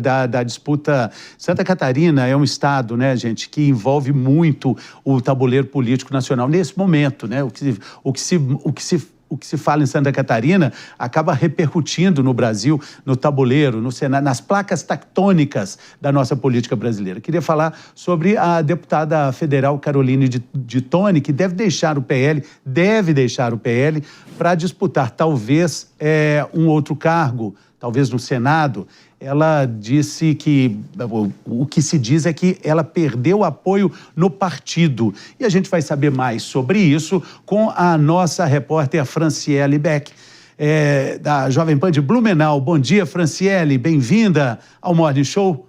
da disputa. Santa Catarina é um estado, né, gente, que envolve muito o tabuleiro político nacional nesse momento, né? O que se fala em Santa Catarina acaba repercutindo no Brasil, no tabuleiro, no Senado, nas placas tectônicas da nossa política brasileira. Queria falar sobre a deputada federal Caroline de Toni, que deve deixar o PL para disputar talvez um outro cargo, talvez no Senado. Ela disse que o que se diz é que ela perdeu apoio no partido. E a gente vai saber mais sobre isso com a nossa repórter Franciele Beck, da Jovem Pan de Blumenau. Bom dia, Franciele, bem-vinda ao Morning Show.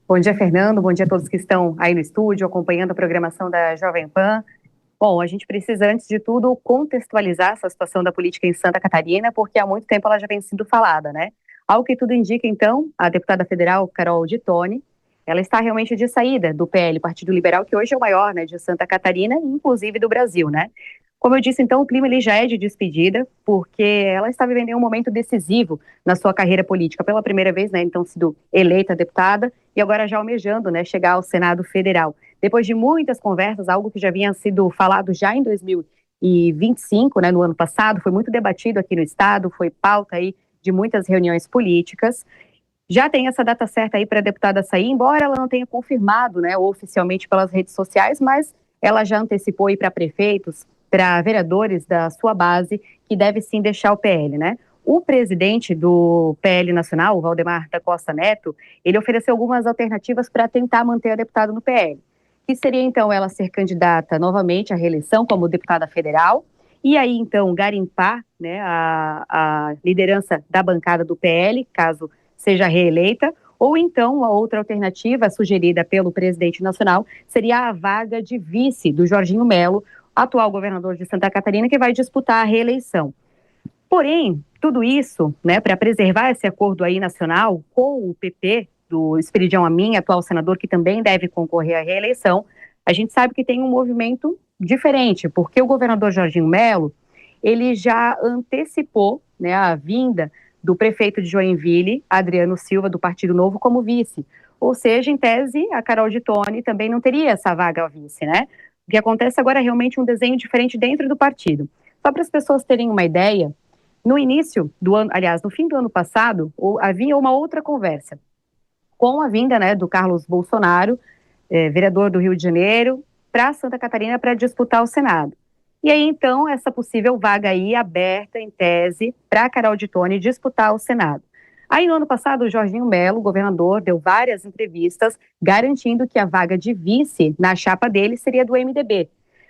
Bom dia, Fernando, bom dia a todos que estão aí no estúdio acompanhando a programação da Jovem Pan. Bom, a gente precisa, antes de tudo, contextualizar essa situação da política em Santa Catarina, porque há muito tempo ela já vem sendo falada, né? Ao que tudo indica, então, a deputada federal Carol de Toni, ela está realmente de saída do PL, Partido Liberal, que hoje é o maior, né, de Santa Catarina, inclusive do Brasil, né? Como eu disse, então, o clima ele já é de despedida, porque ela está vivendo um momento decisivo na sua carreira política. Pela primeira vez, né, então, sido eleita deputada e agora já almejando, né, chegar ao Senado Federal. Depois de muitas conversas, algo que já havia sido falado já em 2025, né, no ano passado, foi muito debatido aqui no estado, foi pauta aí de muitas reuniões políticas. Já tem essa data certa aí para a deputada sair, embora ela não tenha confirmado, né, oficialmente pelas redes sociais, mas ela já antecipou aí para prefeitos, para vereadores da sua base, que deve sim deixar o PL, né? O presidente do PL Nacional, o Valdemar da Costa Neto, ele ofereceu algumas alternativas para tentar manter a deputada no PL, que seria então ela ser candidata novamente à reeleição como deputada federal, e aí, então, garimpar, né, a liderança da bancada do PL, caso seja reeleita, ou então a outra alternativa sugerida pelo presidente nacional seria a vaga de vice do Jorginho Melo, atual governador de Santa Catarina, que vai disputar a reeleição. Porém, tudo isso, né, para preservar esse acordo aí nacional com o PP, do Esperidião Amin, atual senador, que também deve concorrer à reeleição, a gente sabe que tem um movimento diferente, porque o governador Jorginho Melo, ele já antecipou, né, a vinda do prefeito de Joinville, Adriano Silva, do Partido Novo, como vice. Ou seja, em tese, a Carol de Toni também não teria essa vaga ao vice, né? O que acontece agora é realmente um desenho diferente dentro do partido. Só para as pessoas terem uma ideia, no início do ano, aliás, no fim do ano passado, havia uma outra conversa com a vinda, né, do Carlos Bolsonaro, vereador do Rio de Janeiro, para Santa Catarina para disputar o Senado. E aí, então, essa possível vaga aí aberta, em tese, para a Carol de Toni disputar o Senado. Aí, no ano passado, o Jorginho Melo, governador, deu várias entrevistas garantindo que a vaga de vice na chapa dele seria do MDB.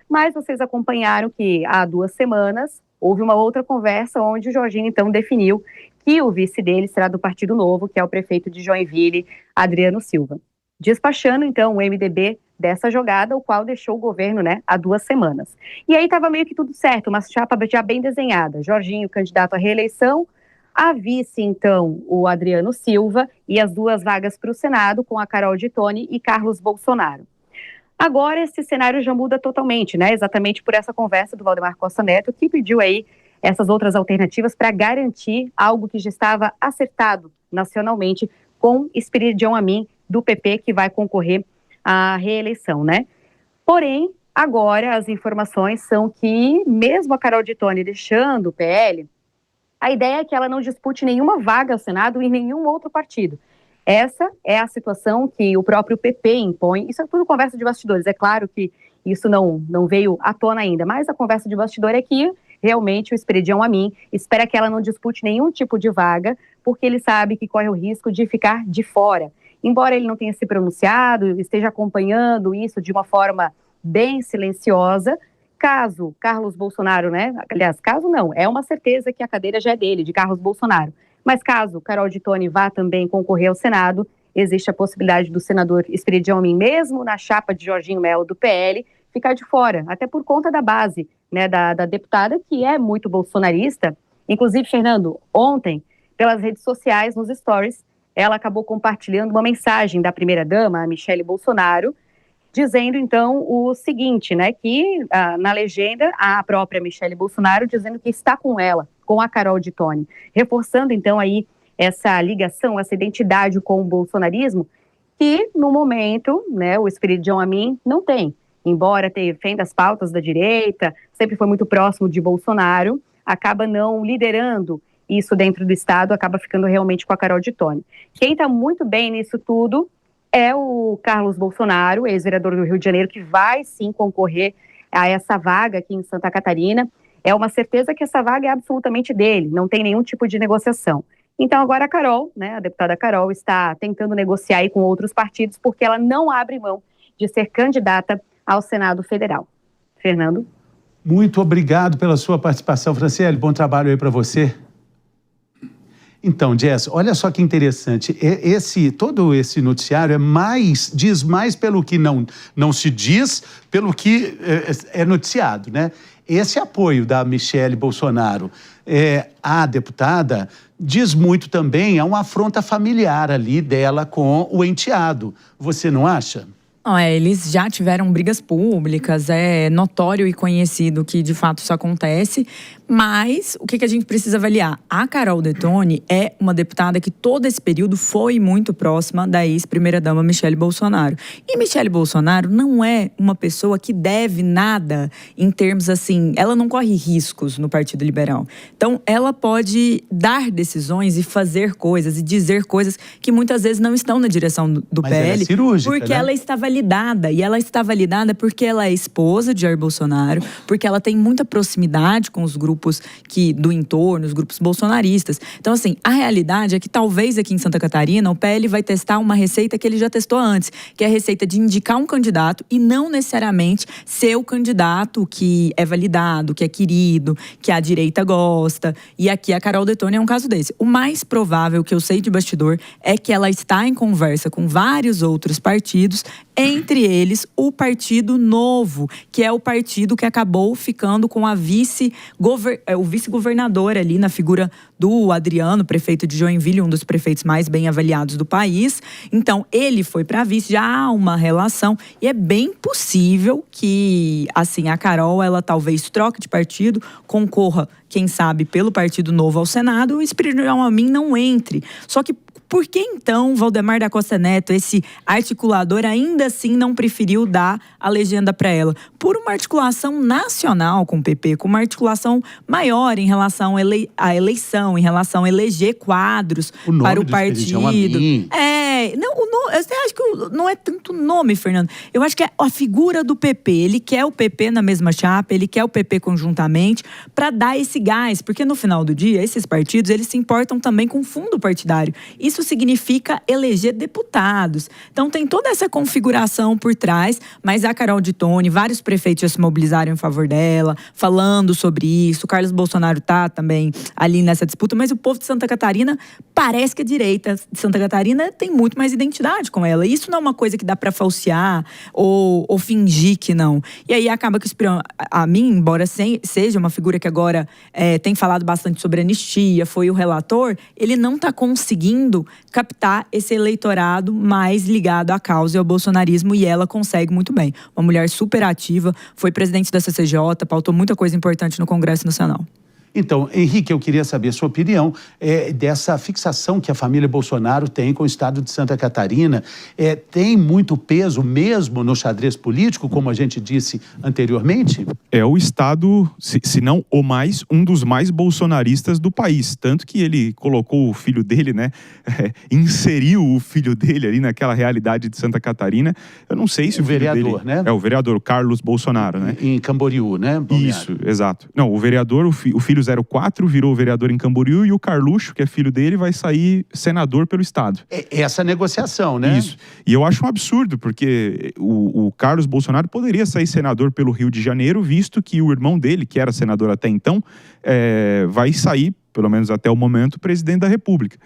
Mas vocês acompanharam que há 2 semanas houve uma outra conversa onde o Jorginho, então, definiu que o vice dele será do Partido Novo, que é o prefeito de Joinville, Adriano Silva. Despachando, então, o MDB dessa jogada, o qual deixou o governo, né, há 2 semanas. E aí estava meio que tudo certo, uma chapa já bem desenhada. Jorginho, candidato à reeleição, a vice, então, o Adriano Silva, e as 2 vagas para o Senado, com a Carol de Toni e Carlos Bolsonaro. Agora, esse cenário já muda totalmente, né, exatamente por essa conversa do Valdemar Costa Neto, que pediu aí essas outras alternativas para garantir algo que já estava acertado nacionalmente com Esperidião Amin, do PP, que vai concorrer à reeleição, né? Porém, agora as informações são que, mesmo a Carol de Toni deixando o PL, a ideia é que ela não dispute nenhuma vaga ao Senado em nenhum outro partido. Essa é a situação que o próprio PP impõe. Isso é tudo conversa de bastidores. É claro que isso não veio à tona ainda, mas a conversa de bastidor é que realmente o Esperidião Amin espera que ela não dispute nenhum tipo de vaga, porque ele sabe que corre o risco de ficar de fora. Embora ele não tenha se pronunciado, esteja acompanhando isso de uma forma bem silenciosa, caso Carlos Bolsonaro, né, aliás, caso não, é uma certeza que a cadeira já é dele, de Carlos Bolsonaro, mas caso Carol de Toni vá também concorrer ao Senado, existe a possibilidade do senador Esperidião Amin, mesmo na chapa de Jorginho Melo do PL, ficar de fora, até por conta da base, né, da deputada, que é muito bolsonarista. Inclusive, Fernando, ontem, pelas redes sociais, nos stories, ela acabou compartilhando uma mensagem da primeira-dama, a Michele Bolsonaro, dizendo, então, o seguinte, né, que na legenda, a própria Michele Bolsonaro dizendo que está com ela, com a Carol de Toni, reforçando, então, aí essa ligação, essa identidade com o bolsonarismo, que no momento, né, o Espiridião Amin não tem. Embora defenda as pautas da direita, sempre foi muito próximo de Bolsonaro, acaba não liderando isso dentro do Estado, acaba ficando realmente com a Carol Detoni. Quem está muito bem nisso tudo é o Carlos Bolsonaro, ex-vereador do Rio de Janeiro, que vai sim concorrer a essa vaga aqui em Santa Catarina. É uma certeza que essa vaga é absolutamente dele, não tem nenhum tipo de negociação. Então agora a Carol, né, a deputada Carol, está tentando negociar aí com outros partidos, porque ela não abre mão de ser candidata ao Senado Federal. Fernando? Muito obrigado pela sua participação, Franciele. Bom trabalho aí para você. Então, Jess, olha só que interessante. Todo esse noticiário diz mais pelo que não se diz, pelo que é noticiado, né? Esse apoio da Michelle Bolsonaro à deputada diz muito também, é uma afronta familiar ali dela com o enteado. Você não acha? Não, eles já tiveram brigas públicas, é notório e conhecido que de fato isso acontece, mas o que a gente precisa avaliar? A Carol Detoni é uma deputada que todo esse período foi muito próxima da ex-primeira-dama Michelle Bolsonaro. E Michelle Bolsonaro não é uma pessoa que deve nada em termos assim, ela não corre riscos no Partido Liberal. Então, ela pode dar decisões e fazer coisas e dizer coisas que muitas vezes não estão na direção do Mas PL. ela é cirúrgica, porque né? ela está validada. E ela está validada porque ela é esposa de Jair Bolsonaro, porque ela tem muita proximidade com os grupos do entorno, os grupos bolsonaristas. Então, assim, a realidade é que talvez aqui em Santa Catarina o PL vai testar uma receita que ele já testou antes, que é a receita de indicar um candidato e não necessariamente ser o candidato que é validado, que é querido, que a direita gosta. E aqui a Carol Detoni é um caso desse. O mais provável que eu sei de bastidor é que ela está em conversa com vários outros partidos, entre eles o Partido Novo, que é o partido que acabou ficando com o vice-governador ali na figura do Adriano, prefeito de Joinville, um dos prefeitos mais bem avaliados do país. Então, ele foi para vice, já há uma relação e é bem possível que, assim, a Carol, ela talvez troque de partido, concorra, quem sabe, pelo Partido Novo ao Senado, o Espiridião Amin não entre. Só que por que então Valdemar da Costa Neto, esse articulador, ainda assim não preferiu dar a legenda para ela? Por uma articulação nacional com o PP, com uma articulação maior em relação à eleição, em relação a eleger quadros para o partido. Você acha que não é tanto nome, Fernando? Eu acho que é a figura do PP. Ele quer o PP na mesma chapa, ele quer o PP conjuntamente para dar esse gás, porque no final do dia, esses partidos, eles se importam também com o fundo partidário. Isso significa eleger deputados. Então tem toda essa configuração por trás, mas a Carol Detoni, vários prefeitos já se mobilizaram em favor dela, falando sobre isso. O Carlos Bolsonaro tá também ali nessa disputa, mas o povo de Santa Catarina parece que a direita de Santa Catarina tem muito mais identidade com ela. Isso não é uma coisa que dá para falsear ou fingir que não. E aí acaba que o Espiridião Amin, embora seja uma figura que agora tem falado bastante sobre anistia, foi o relator, ele não está conseguindo captar esse eleitorado mais ligado à causa e ao bolsonarismo, e ela consegue muito bem. Uma mulher super ativa, foi presidente da CCJ, pautou muita coisa importante no Congresso Nacional. Então, Henrique, eu queria saber a sua opinião dessa fixação que a família Bolsonaro tem com o estado de Santa Catarina. Tem muito peso mesmo no xadrez político, como a gente disse anteriormente? É o estado, se não o mais, um dos mais bolsonaristas do país. Tanto que ele colocou o filho dele, né? Inseriu o filho dele ali naquela realidade de Santa Catarina. Eu não sei se o vereador, dele, né? É o vereador Carlos Bolsonaro, né? Em Camboriú, né? Balneário. Isso, exato. Não, o vereador, o filho 04 virou vereador em Camboriú e o Carluxo, que é filho dele, vai sair senador pelo estado. Essa negociação, né? Isso. E eu acho um absurdo, porque o Carlos Bolsonaro poderia sair senador pelo Rio de Janeiro, visto que o irmão dele, que era senador até então, vai sair, pelo menos até o momento, presidente da República.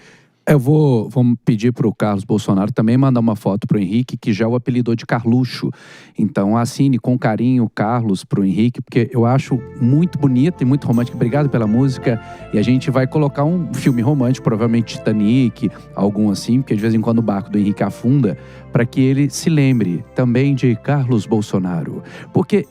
Vamos pedir para o Carlos Bolsonaro também mandar uma foto para o Henrique, que já o apelidou de Carluxo. Então assine com carinho o Carlos para o Henrique, porque eu acho muito bonito e muito romântico. Obrigado pela música. E a gente vai colocar um filme romântico, provavelmente Titanic, algum assim, porque de vez em quando o barco do Henrique afunda, para que ele se lembre também de Carlos Bolsonaro. Porque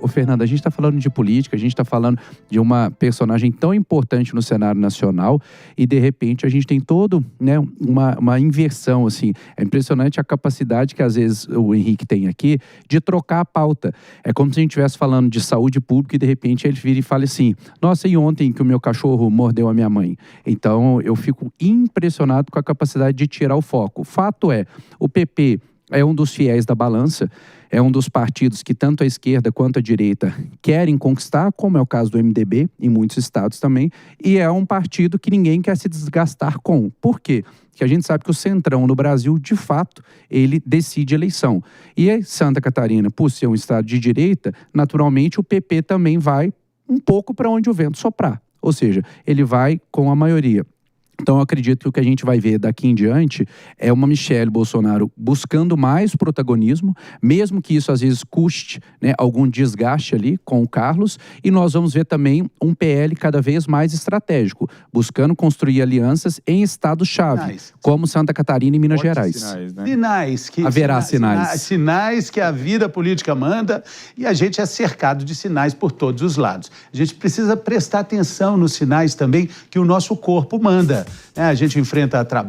Fernando, a gente está falando de política, a gente está falando de uma personagem tão importante no cenário nacional e, de repente, a gente tem todo, né, uma inversão, assim. É impressionante a capacidade que, às vezes, o Henrique tem aqui de trocar a pauta. É como se a gente estivesse falando de saúde pública e, de repente, ele vira e fala assim, nossa, e ontem que o meu cachorro mordeu a minha mãe? Então, eu fico impressionado com a capacidade de tirar o foco. Fato é, o PP é um dos fiéis da balança, é um dos partidos que tanto a esquerda quanto a direita querem conquistar, como é o caso do MDB, em muitos estados também, e é um partido que ninguém quer se desgastar com. Por quê? Porque a gente sabe que o Centrão no Brasil, de fato, ele decide eleição. E Santa Catarina, por ser um estado de direita, naturalmente o PP também vai um pouco para onde o vento soprar. Ou seja, ele vai com a maioria. Então, eu acredito que o que a gente vai ver daqui em diante é uma Michelle Bolsonaro buscando mais protagonismo, mesmo que isso às vezes custe, né, algum desgaste ali com o Carlos, e nós vamos ver também um PL cada vez mais estratégico, buscando construir alianças em estados-chave, como Santa Catarina e Minas Gerais. Sinais, né? Haverá sinais. Sinais que a vida política manda e a gente é cercado de sinais por todos os lados. A gente precisa prestar atenção nos sinais também que o nosso corpo manda. A gente enfrenta trabalho.